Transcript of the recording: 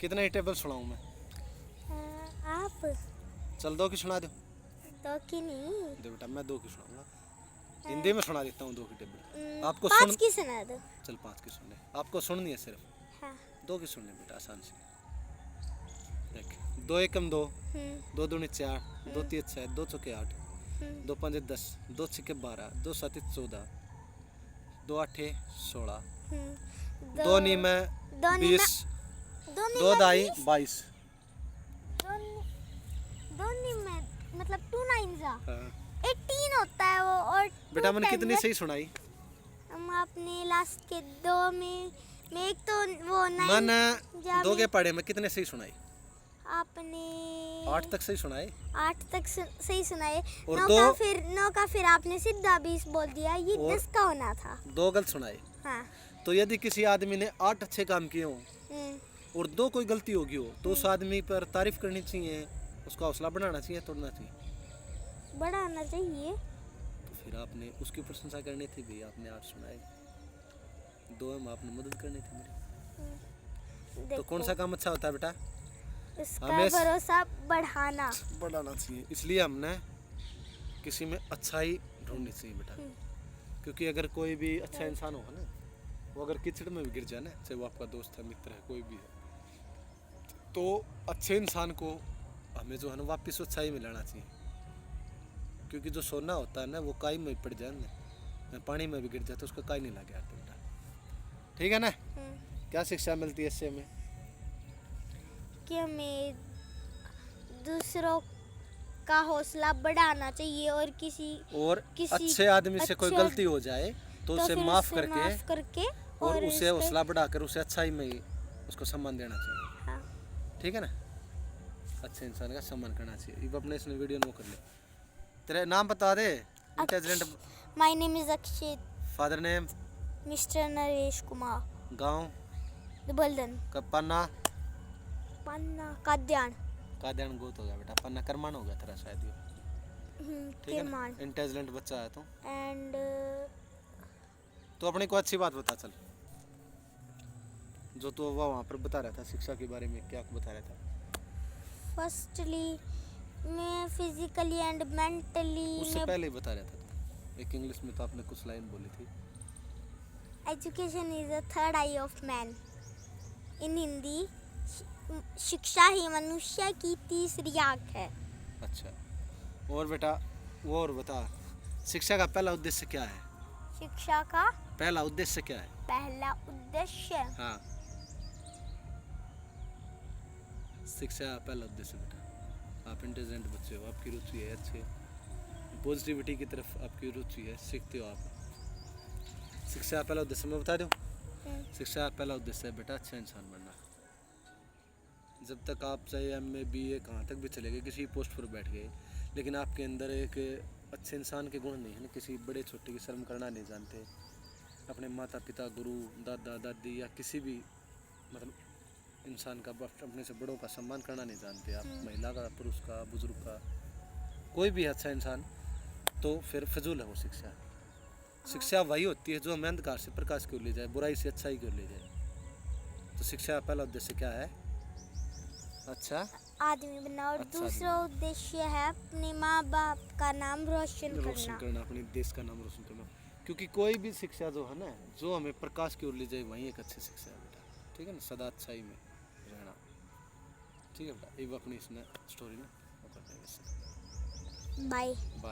कितने ही टेबल सुनाऊं मैं? आप चल 2 की सुना दो। दो की नहीं, दे बेटा, मैं 2 की सुनाऊंगा। हिंदी में सुना देता हूँ 2 की टेबल। आपको 5 सुन, की सुना दो। चल 5 की सुन ले। आपको सुननी है सिर्फ, हाँ। 2 की सुननी बेटा, आसान से। देख, 2 एकम 2, 2 दूनी 4, 2 तीन 6, 2 चौके 8, 2 पंजे 10, 2 छक्के 12, 2 सात 14, 2 आठे 16, 2 नीमे 20, 2 दाई 22। दोनों में मतलब 2 9 जा हाँ 18 होता है वो, और बेटा मैंने कितनी सही सुनाई? हम अपने लास्ट के 2 में एक तो वो 9 मैंने 2 के पढ़े में कितने सही सुनाई? आपने 8 तक सही सुनाई। 8 तक सही सुनाए। और 9 का फिर आपने सीधा 20 बोल दिया, ये 10 का होना था। 2 गलत सुनाए। हाँ। तो यदि किसी आदमी ने 8 अच्छे काम किए हों और 2 कोई गलती होगी हो, तो उस आदमी पर तारीफ करनी चाहिए, उसका हौसला बढ़ाना चाहिए, तोड़ना चाहिए? बढ़ाना चाहिए। तो फिर आपने उसकी प्रशंसा करनी थी भी, आपने 8 सुनाए, 2 में आपने मदद करनी थी मेरी। तो कौन सा काम अच्छा होता है बेटा? उसका हमें भरोसा बढ़ाना चाहिए। इसलिए हमने किसी में अच्छाई ढूंढनी चाहिए बेटा। क्योंकि अगर कोई भी अच्छा इंसान होगा ना, वो अगर कीचड़ में भी गिर जाए ना, चाहे वो आपका दोस्त है, मित्र है, कोई भी है, तो अच्छे इंसान को हमें जो है ना वापस अच्छाई में लाना चाहिए। क्योंकि जो सोना होता है ना, वो काई में पड़ जाए ना, पानी में भी गिर जाए तो उसका काई नहीं लगे बेटा। ठीक है ना? क्या शिक्षा मिलती है इससे हमें? कि हमें दूसरों का हौसला बढ़ाना चाहिए, और किसी अच्छे आदमी से कोई गलती हो जाए तो उसे माफ करके और उसे हौसला बढ़ाकर उसे अच्छाई में ही उसको सम्मान देना चाहिए। हाँ। ठीक है ना? अच्छे इंसान का सम्मान करना चाहिए। अब अपने इसने वीडियो नो कर ले। तेरा नाम बता दे। Intelligent. My name is Akshit. Father name mister Naresh Kumar. गांव दुबलदन। पन्ना काद्यान गोत हो गया बेटा। पन्ना करमान हो गया तेरा शायद ये। ठीक है ना? इंटेलिजेंट बच्चा है तो। एंड तो अपनी को अच्छी बात बता चल, जो तू वहाँ पर बता रहा था शिक्षा के बारे में, क्या बता रहा था? फर्स्टली मैं फिजिकली एंड मेंटली, उससे पहले ही बता रहा था तू। एक इंग्लिश में तो आपने कुछ लाइन बोली थी। Education is the third eye of man. In Hindi, शिक्षा ही मनुष्य की तीसरी आंख है। अच्छा, और बेटा वो और बता, शिक्षा का पहला उद्देश्य क्या है? शिक्षा का पहला उद्देश्य क्या है? पहला उद्देश्य, हाँ, शिक्षा का पहला उद्देश्य बेटा, आप इंटेलिजेंट बच्चे हो, आपकी रुचि है अच्छे, पॉजिटिविटी की तरफ आपकी रुचि है, सीखते हो आप। शिक्षा का पहला उद्देश्य मैं बता दूं? शिक्षा का पहला उद्देश्य है बेटा अच्छा इंसान बनना। जब तक आप चाहे MA BA कहाँ तक भी चले गए, किसी पोस्ट पर बैठ गए, लेकिन आपके अंदर एक अच्छे इंसान के गुण नहीं है ना, किसी बड़े छोटे की शर्म करना नहीं जानते, अपने माता पिता, गुरु, दादा दादी या किसी भी मतलब इंसान का, अपने से बड़ों का सम्मान करना नहीं जानते आप, महिला का, पुरुष का, बुजुर्ग का, कोई भी अच्छा इंसान, तो फिर फजूल है वो शिक्षा। शिक्षा वही होती है जो हमें अंधकार से प्रकाश की ओर ले जाए, बुराई से अच्छाई की ओर ले जाए। तो शिक्षा का पहला उद्देश्य क्या है? अच्छा आदमी बनना। और दूसरा उद्देश्य है अपने माँ बाप का नाम रोशन करना, अपने देश का नाम रोशन करना। क्योंकि कोई भी शिक्षा जो है ना, जो हमें प्रकाश की ओर ले जाए, वही एक अच्छी शिक्षा है बेटा। ठीक है ना? सदा अच्छाई में रहना। ठीक है बेटा, ये अपनी इसने स्टोरी ना बाय।